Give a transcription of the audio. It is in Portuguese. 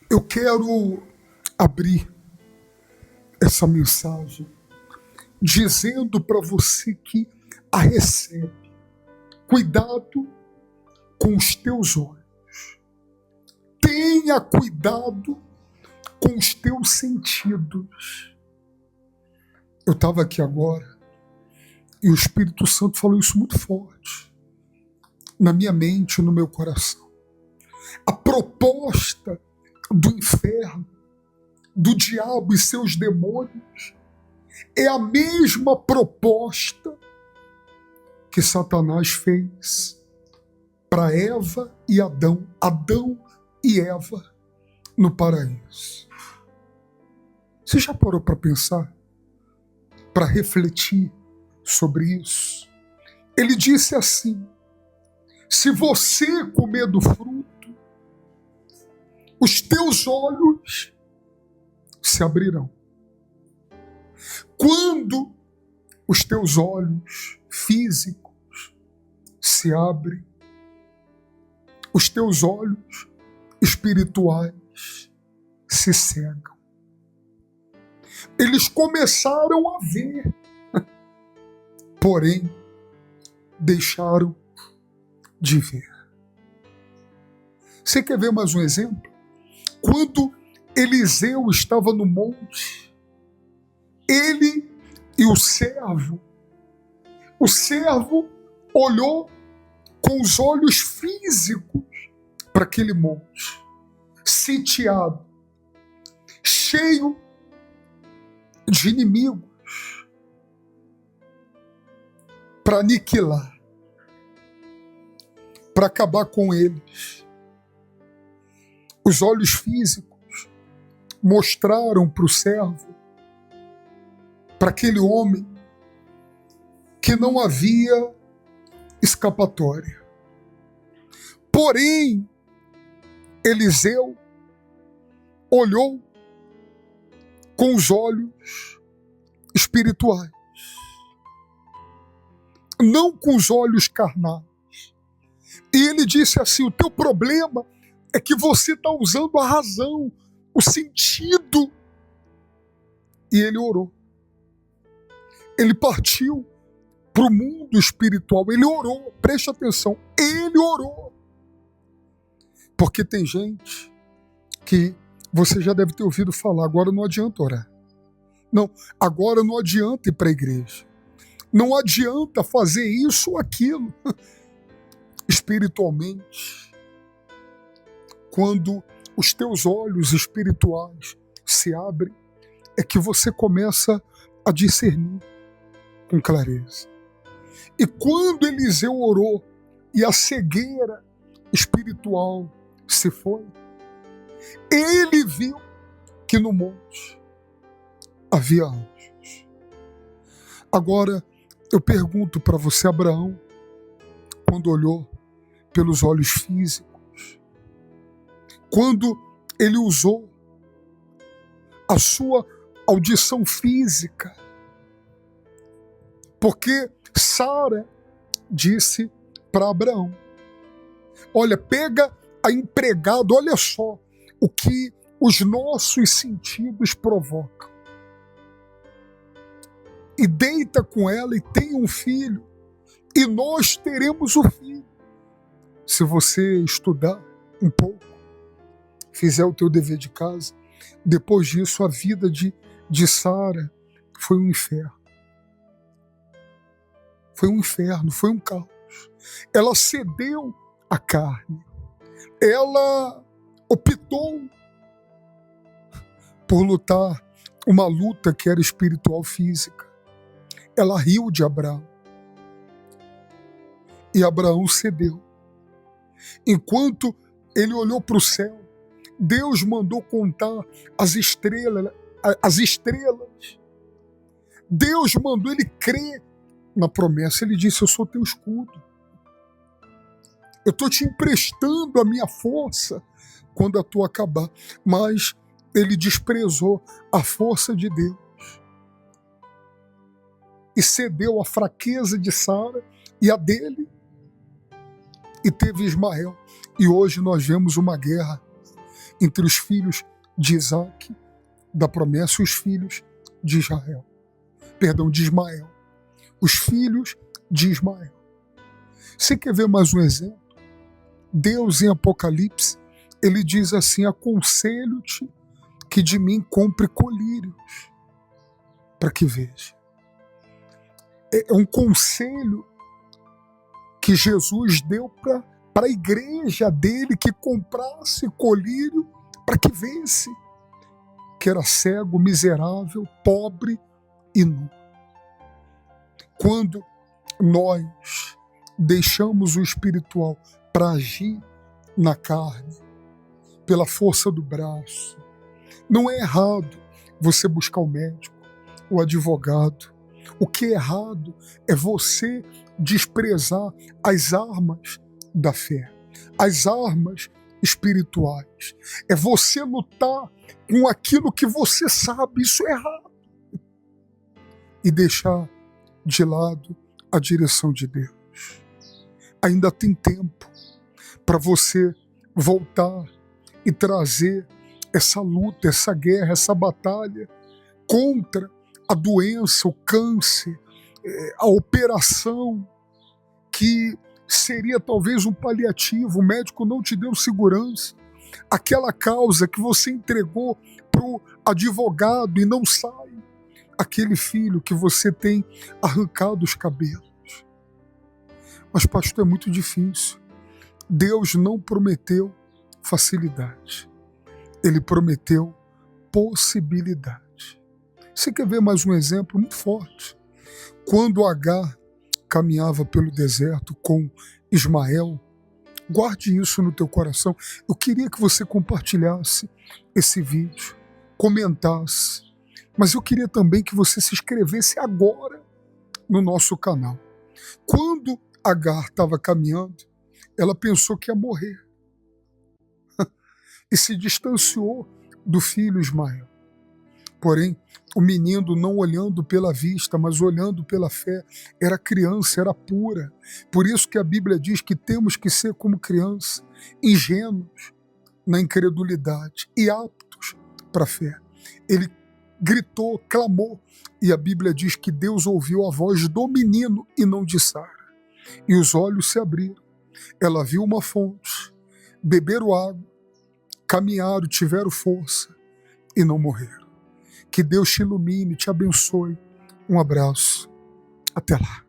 Eu quero abrir essa mensagem dizendo para você que a recebe. Cuidado com os teus olhos. Tenha cuidado com os teus sentidos. Eu estava aqui agora e o Espírito Santo falou isso muito forte na minha mente e no meu coração. A proposta do inferno, do diabo e seus demônios, é a mesma proposta que Satanás fez para Eva e Adão e Eva no paraíso. Você já parou para pensar, para refletir sobre isso? Ele disse assim: se você comer do fruto, os teus olhos se abrirão. Quando os teus olhos físicos se abrem, os teus olhos espirituais se cegam. Eles começaram a ver, porém deixaram de ver. Você quer ver mais um exemplo? Quando Eliseu estava no monte, ele e o servo olhou com os olhos físicos para aquele monte, sitiado, cheio de inimigos, para aniquilar, para acabar com eles. Os olhos físicos mostraram para o servo, para aquele homem, que não havia escapatória. Porém, Eliseu olhou com os olhos espirituais, não com os olhos carnais. E ele disse assim: o teu problema é que você está usando a razão, o sentido. E ele orou. Ele partiu para o mundo espiritual. Ele orou, preste atenção, ele orou. Porque tem gente que você já deve ter ouvido falar: agora não adianta orar. Não, agora não adianta ir para a igreja. Não adianta fazer isso ou aquilo. Espiritualmente, quando os teus olhos espirituais se abrem, é que você começa a discernir com clareza. E quando Eliseu orou e a cegueira espiritual se foi, ele viu que no monte havia anjos. Agora eu pergunto para você: Abraão, quando olhou pelos olhos físicos, quando ele usou a sua audição física, porque Sara disse para Abraão: olha, pega a empregada, olha só o que os nossos sentidos provocam, e deita com ela e tem um filho, e nós teremos o filho. Se você estudar um pouco, fizer o teu dever de casa, depois disso a vida de Sara foi um inferno. Foi um inferno, foi um caos. Ela cedeu à carne. Ela optou por lutar uma luta que era espiritual física. Ela riu de Abraão. E Abraão cedeu. Enquanto ele olhou para o céu, Deus mandou contar as estrelas. Deus mandou ele crer na promessa. Ele disse: eu sou teu escudo. Eu estou te emprestando a minha força quando a tua acabar. Mas ele desprezou a força de Deus e cedeu à fraqueza de Sara e a dele, e teve Ismael. E hoje nós vemos uma guerra entre os filhos de Isaac, da promessa, e os filhos de Israel. Perdão, de Ismael. Os filhos de Ismael. Você quer ver mais um exemplo? Deus, em Apocalipse, ele diz assim: aconselho-te que de mim compre colírios, para que veja. É um conselho que Jesus deu para a igreja dele, que comprasse colírio para que visse que era cego, miserável, pobre e nu. Quando nós deixamos o espiritual para agir na carne, pela força do braço, não é errado você buscar o médico, o advogado. O que é errado é você desprezar as armas da fé, as armas espirituais. É você lutar com aquilo que você sabe, isso é errado. E deixar de lado a direção de Deus. Ainda tem tempo para você voltar e trazer essa luta, essa guerra, essa batalha contra a doença, o câncer, a operação, que seria talvez um paliativo, o médico não te deu segurança, aquela causa que você entregou para o advogado e não sai, aquele filho que você tem arrancado os cabelos. Mas, pastor, é muito difícil. Deus não prometeu facilidade, ele prometeu possibilidade. Você quer ver mais um exemplo muito forte? Quando Agar caminhava pelo deserto com Ismael, guarde isso no teu coração. Eu queria que você compartilhasse esse vídeo, comentasse, mas eu queria também que você se inscrevesse agora no nosso canal. Quando Agar estava caminhando, ela pensou que ia morrer e se distanciou do filho Ismael. Porém, o menino, não olhando pela vista, mas olhando pela fé, era criança, era pura. Por isso que a Bíblia diz que temos que ser como criança, ingênuos na incredulidade e aptos para a fé. Ele gritou, clamou, e a Bíblia diz que Deus ouviu a voz do menino e não de Sara. E os olhos se abriram. Ela viu uma fonte, beberam água, caminharam, tiveram força e não morreram. Que Deus te ilumine, te abençoe. Um abraço. Até lá.